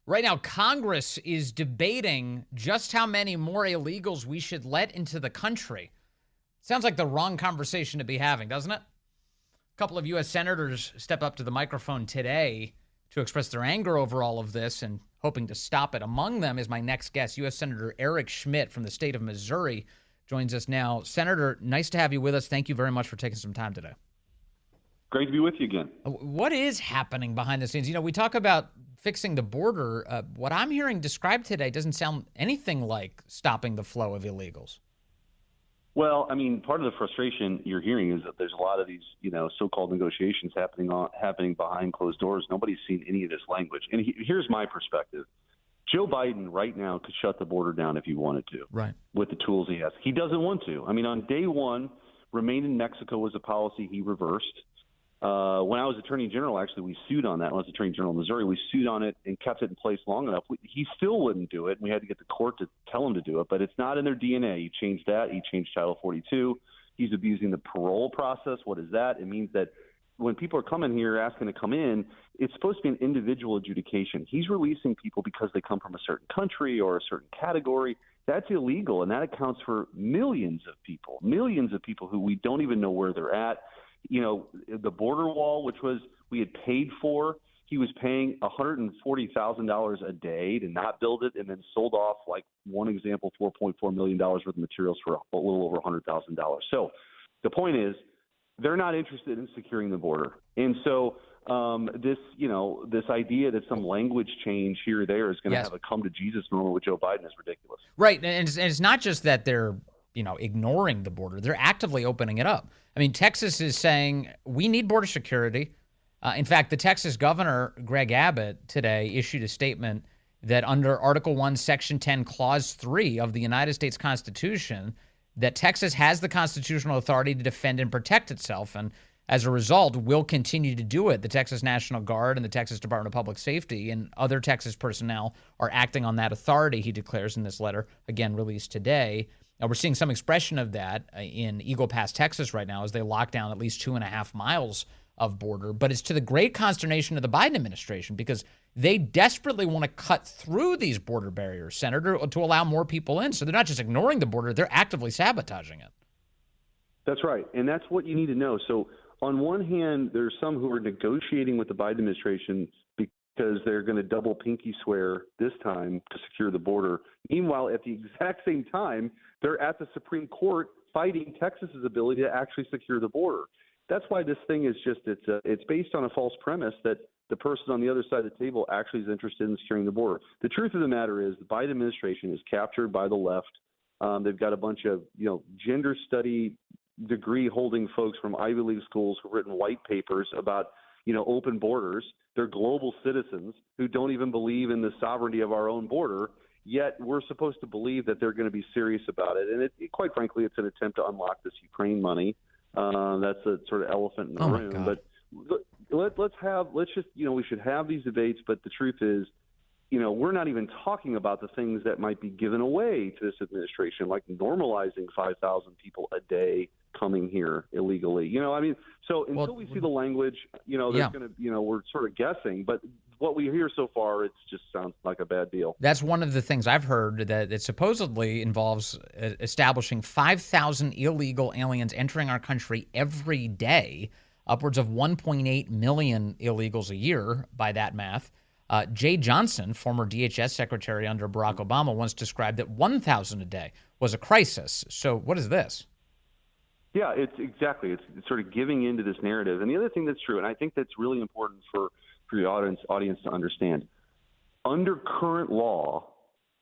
Right now, Congress is debating just how many more illegals we should let into the country. Sounds like the wrong conversation to be having, doesn't it? A couple of U.S. senators step up to the microphone today to express their anger over all of this and hoping to stop it. Among them is my next guest, U.S. Senator Eric Schmitt from the state of Missouri, joins us now. Senator, nice to have you with us. Thank you very much for taking some time today. Great to be with you again. What is happening behind the scenes? You know, we talk about fixing the border. What I'm hearing described today doesn't sound anything like stopping the flow of illegals. Well, I mean, part of the frustration you're hearing is that there's a lot of these, so-called negotiations happening behind closed doors. Nobody's seen any of this language. And here's my perspective. Joe Biden right now could shut the border down if he wanted to, right, with the tools he has. He doesn't want to. I mean, on day one, remain in Mexico was a policy he reversed. When I was Attorney General, actually, we sued on that. When I was Attorney General of Missouri, we sued on it and kept it in place long enough. He still wouldn't do it. We had to get the court to tell him to do it, but it's not in their DNA. He changed that. He changed Title 42. He's abusing the parole process. What is that? It means that when people are coming here asking to come in, it's supposed to be an individual adjudication. He's releasing people because they come from a certain country or a certain category. That's illegal, and that accounts for millions of people who we don't even know where they're at. You know, the border wall, which we had paid for, he was paying $140,000 a day to not build it, and then sold off, like one example, $4.4 million worth of materials for a little over $100,000. So the point is, they're not interested in securing the border. And so this idea that some language change here or there is going to have a come to Jesus moment with Joe Biden is ridiculous. Right. And it's not just that they're ignoring the border. They're actively opening it up. I mean, Texas is saying we need border security. In fact, the Texas governor, Greg Abbott, today issued a statement that under Article 1, Section 10, Clause 3 of the United States Constitution, that Texas has the constitutional authority to defend and protect itself. And as a result, will continue to do it. The Texas National Guard and the Texas Department of Public Safety and other Texas personnel are acting on that authority, he declares in this letter, again, released today. Now, we're seeing some expression of that in Eagle Pass, Texas right now as they lock down at least 2.5 miles of border. But it's to the great consternation of the Biden administration because they desperately want to cut through these border barriers, Senator, to allow more people in. So they're not just ignoring the border, they're actively sabotaging it. That's right. And that's what you need to know. So on one hand, there's some who are negotiating with the Biden administration because they're going to double pinky swear this time to secure the border. Meanwhile, at the exact same time, they're at the Supreme Court fighting Texas's ability to actually secure the border. That's why this thing is it's based on a false premise that the person on the other side of the table actually is interested in securing the border. The truth of the matter is the Biden administration is captured by the left. They've got a bunch of gender study degree holding folks from Ivy League schools who've written white papers about open borders. They're global citizens who don't even believe in the sovereignty of our own border, yet we're supposed to believe that they're going to be serious about it. And quite frankly, it's an attempt to unlock this Ukraine money. That's a sort of elephant in the room. But we should have these debates. But the truth is, we're not even talking about the things that might be given away to this administration, like normalizing 5,000 people a day coming here illegally. So until we see the language, there's going to, we're sort of guessing. But what we hear so far, it just sounds like a bad deal. That's one of the things I've heard, that it supposedly involves establishing 5,000 illegal aliens entering our country every day, upwards of 1.8 million illegals a year by that math. Jay Johnson, former DHS secretary under Barack Obama, once described that 1,000 a day was a crisis. So what is this? Yeah, it's sort of giving into this narrative. And the other thing that's true, and I think that's really important for the audience to understand, under current law,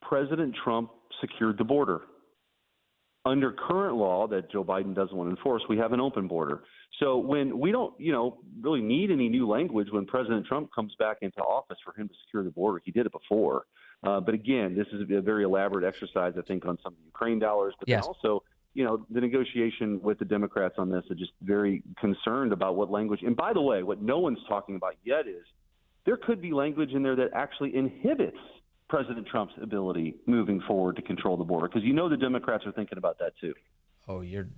President Trump secured the border. Under current law that Joe Biden doesn't want to enforce, we have an open border. So when we don't, really need any new language when President Trump comes back into office for him to secure the border. He did it before. But again, this is a very elaborate exercise, I think, on some of the Ukraine dollars, but then also, the negotiation with the Democrats on this are just very concerned about what language. And by the way, what no one's talking about yet is there could be language in there that actually inhibits President Trump's ability moving forward to control the border, because the Democrats are thinking about that too. Oh, you're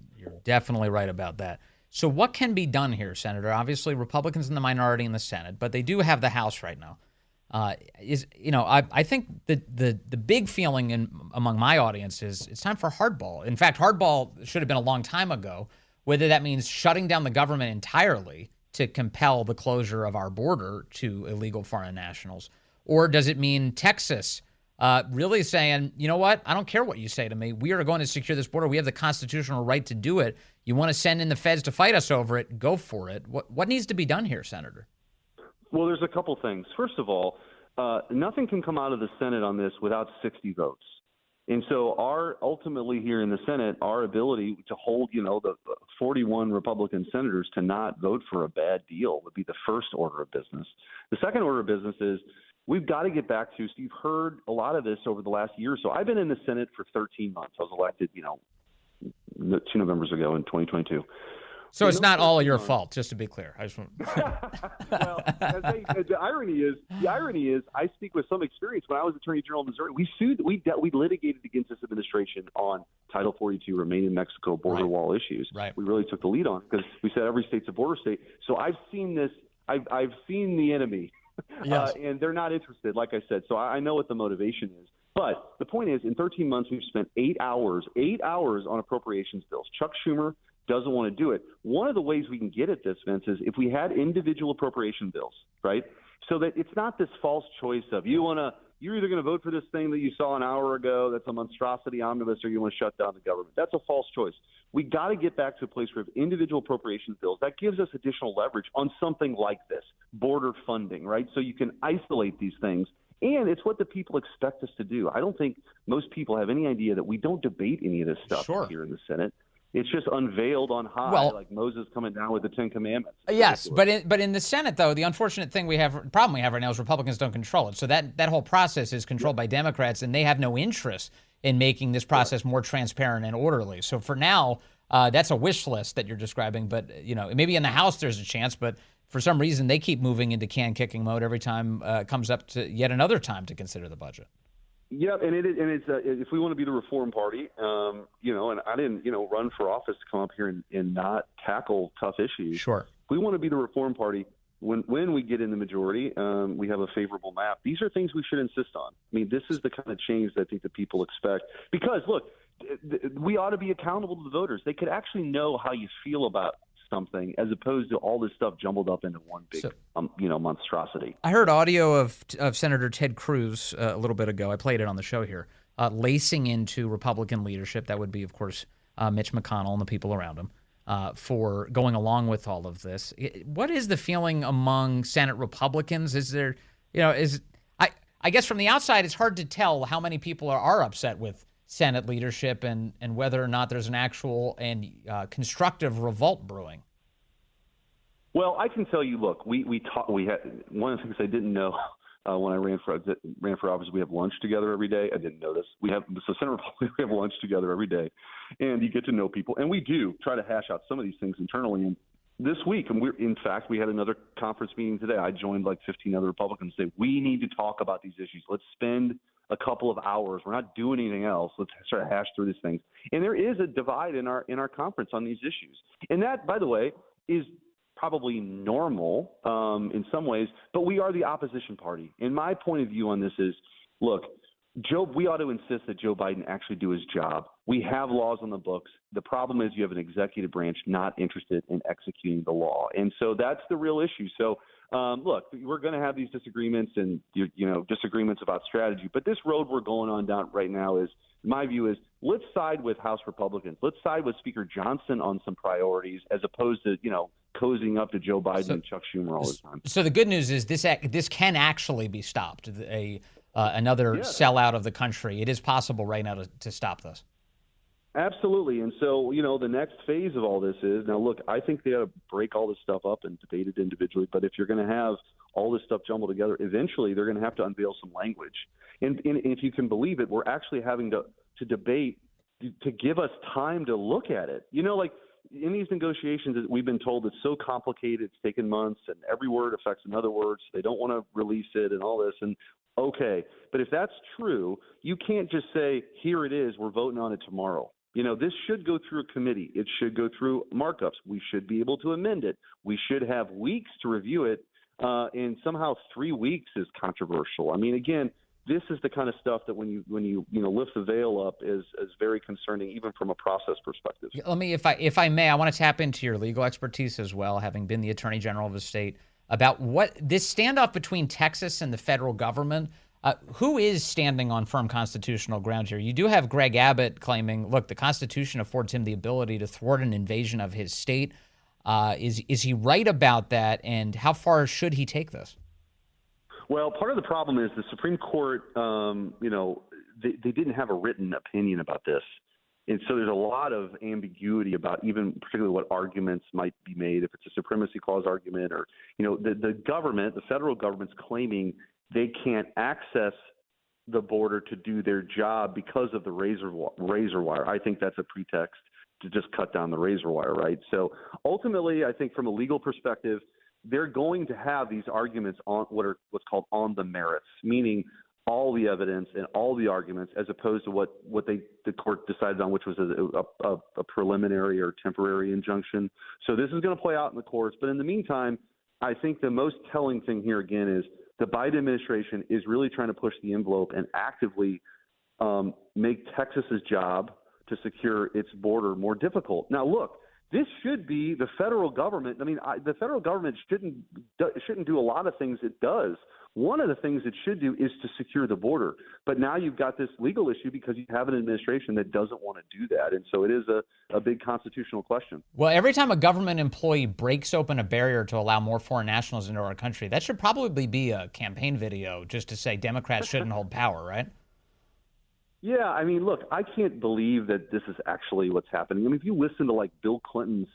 definitely right about that. So what can be done here, Senator? Obviously, Republicans in the minority in the Senate, but they do have the House right now. I think the big feeling among my audience is it's time for hardball. In fact, hardball should have been a long time ago, whether that means shutting down the government entirely to compel the closure of our border to illegal foreign nationals, or does it mean Texas really saying, you know what, I don't care what you say to me. We are going to secure this border. We have the constitutional right to do it. You want to send in the feds to fight us over it, go for it. What needs to be done here, Senator? Well, there's a couple things. First of all, nothing can come out of the Senate on this without 60 votes. And so ultimately here in the Senate, our ability to hold, the 41 Republican senators to not vote for a bad deal would be the first order of business. The second order of business is we've got to get back to, so you've heard a lot of this over the last year or so. I've been in the Senate for 13 months. I was elected, 2 Novembers ago in 2022. So it's not all your fault, just to be clear. I just want. Well, the irony is, I speak with some experience. When I was Attorney General of Missouri, we litigated against this administration on Title 42, Remain in Mexico, border wall issues. Right. We really took the lead on because we said every state's a border state. So I've seen this. I've seen the enemy, yes. And they're not interested, like I said. So I know what the motivation is. But the point is, in 13 months, we've spent 8 hours on appropriations bills. Chuck Schumer doesn't want to do it. One of the ways we can get at this, Vince, is if we had individual appropriation bills, right? So that it's not this false choice of you're either going to vote for this thing that you saw an hour ago that's a monstrosity omnibus, or you want to shut down the government. That's a false choice. We got to get back to a place where we have individual appropriation bills. That gives us additional leverage on something like this, border funding, right? So you can isolate these things. And it's what the people expect us to do. I don't think most people have any idea that we don't debate any of this stuff here in the Senate. It's just unveiled on high, like Moses coming down with the Ten Commandments. Yes, but in the Senate, though, the unfortunate problem we have right now is Republicans don't control it. So that whole process is controlled by Democrats, and they have no interest in making this process more transparent and orderly. So for now, that's a wish list that you're describing. But maybe in the House there's a chance, but for some reason they keep moving into can-kicking mode every time it comes up to yet another time to consider the budget. Yeah, and it's if we want to be the Reform Party, and I didn't, run for office to come up here and not tackle tough issues. Sure. If we want to be the Reform Party, when we get in the majority, we have a favorable map. These are things we should insist on. I mean, this is the kind of change that I think that people expect. Because, look, we ought to be accountable to the voters. They could actually know how you feel about something as opposed to all this stuff jumbled up into one big monstrosity. I heard audio of Senator Ted Cruz a little bit ago. I played it on the show here, lacing into Republican leadership. That would be, of course, Mitch McConnell and the people around him for going along with all of this. What is the feeling among Senate Republicans? Is there, I guess from the outside, it's hard to tell how many people are upset with Senate leadership and whether or not there's an actual and constructive revolt brewing. Well, I can tell you, look, we had one of the things I didn't know when I ran for office. We have lunch together every day. I didn't know this. Senate Republicans, we have lunch together every day, and you get to know people, and we do try to hash out some of these things internally. And this week, and we had another conference meeting today. I joined like 15 other Republicans. Say we need to talk about these issues. Let's spend a couple of hours. We're not doing anything else. Let's sort of hash through these things. And there is a divide in our conference on these issues. And that, by the way, is probably normal in some ways, but we are the opposition party. And my point of view on this is, look, we ought to insist that Joe Biden actually do his job. We have laws on the books. The problem is you have an executive branch not interested in executing the law. And so that's the real issue. So, look, we're going to have these disagreements and, disagreements about strategy. But this road we're going on down right now is, my view is, let's side with House Republicans. Let's side with Speaker Johnson on some priorities as opposed to, cozying up to Joe Biden and Chuck Schumer all the time. So the good news is this can actually be stopped. Another sellout of the country. It is possible right now to stop this. Absolutely. And so, the next phase of all this is, now look, I think they ought to break all this stuff up and debate it individually. But if you're going to have all this stuff jumbled together, eventually they're going to have to unveil some language. And if you can believe it, we're actually having to debate to give us time to look at it. In these negotiations, we've been told it's so complicated, it's taken months, and every word affects another word, so they don't want to release it and all this. And okay, but if that's true, you can't just say, here it is, we're voting on it tomorrow. This should go through a committee. It should go through markups. We should be able to amend it. We should have weeks to review it. and somehow 3 weeks is controversial. I mean, again, this is the kind of stuff that when you lift the veil up is very concerning, even from a process perspective. Let me, if I may, I want to tap into your legal expertise as well, having been the Attorney General of the state, about what this standoff between Texas and the federal government. Who is standing on firm constitutional ground here? You do have Greg Abbott claiming, look, the Constitution affords him the ability to thwart an invasion of his state. Is he right about that, and how far should he take this? Well, part of the problem is the Supreme Court, they didn't have a written opinion about this. And so there's a lot of ambiguity about even particularly what arguments might be made, if it's a supremacy clause argument or, the government, the federal government's claiming they can't access the border to do their job because of the razor wire. I think that's a pretext to just cut down the razor wire, right? So ultimately, I think from a legal perspective, they're going to have these arguments on what's called on the merits, meaning all the evidence and all the arguments, as opposed to what the court decided on, which was a preliminary or temporary injunction. So this is going to play out in the courts. But in the meantime, I think the most telling thing here again is the Biden administration is really trying to push the envelope and actively make Texas's job to secure its border more difficult. Now, look. This should be the federal government. I mean, the federal government shouldn't do a lot of things it does. One of the things it should do is to secure the border. But now you've got this legal issue because you have an administration that doesn't want to do that. And so it is a big constitutional question. Well, every time a government employee breaks open a barrier to allow more foreign nationals into our country, that should probably be a campaign video just to say Democrats shouldn't hold power, right? Yeah, I mean, look, I can't believe that this is actually what's happening. I mean, if you listen to like Bill Clinton's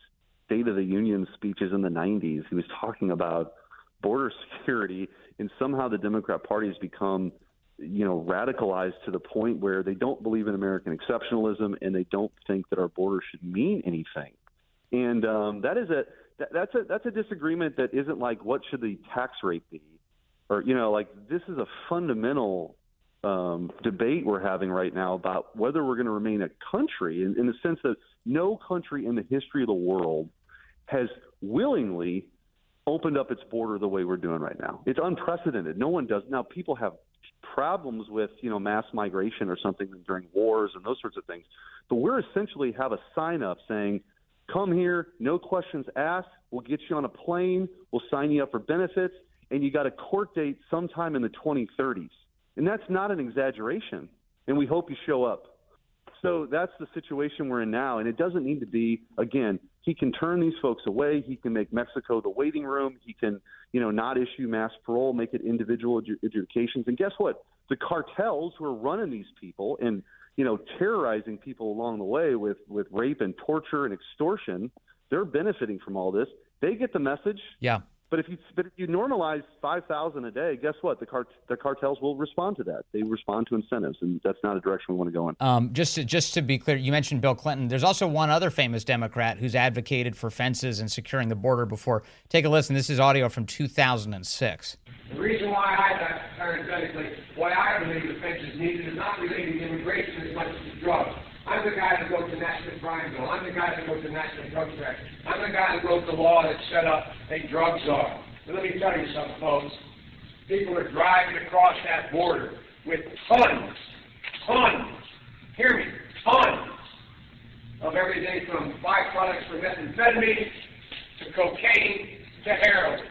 State of the Union speeches in the 90s, he was talking about border security, and somehow the Democrat Party has become, radicalized to the point where they don't believe in American exceptionalism and they don't think that our border should mean anything. And that's a disagreement that isn't like what should the tax rate be, or this is a fundamental debate we're having right now about whether we're going to remain a country in the sense that no country in the history of the world has willingly opened up its border the way we're doing right now. It's unprecedented. No one does. Now, people have problems with, mass migration or something during wars and those sorts of things. But we're essentially have a sign up saying, come here, no questions asked. We'll get you on a plane. We'll sign you up for benefits. And you got a court date sometime in the 2030s. And that's not an exaggeration, and we hope you show up. So that's the situation we're in now, and it doesn't need to be, again, he can turn these folks away. He can make Mexico the waiting room. He can, not issue mass parole, make it individual adjudications. And guess what? The cartels who are running these people and, terrorizing people along the way with rape and torture and extortion, they're benefiting from all this. They get the message. Yeah. But if you normalize 5,000 a day, guess what? The cartels will respond to that. They respond to incentives, and that's not a direction we want to go in. Just to be clear, you mentioned Bill Clinton. There's also one other famous Democrat who's advocated for fences and securing the border before. Take a listen. This is audio from 2006. The reason why I believe the fence is needed is not related to immigration as much as to drugs. I'm the guy that wrote the National Crime Bill. I'm the guy that wrote the National Drug Act. I'm the guy that wrote the law that set up a drug czar. But let me tell you something, folks. People are driving across that border with tons, hear me, tons of everything from byproducts from methamphetamine to cocaine to heroin.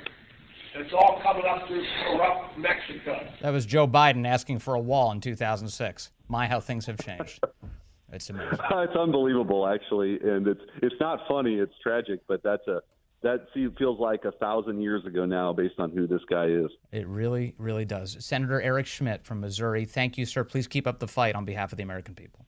It's all coming up through corrupt Mexico. That was Joe Biden asking for a wall in 2006. My, how things have changed. It's amazing. It's unbelievable, actually, and it's not funny. It's tragic, but that feels like 1,000 years ago now, based on who this guy is. It really, really does. Senator Eric Schmitt from Missouri. Thank you, sir. Please keep up the fight on behalf of the American people.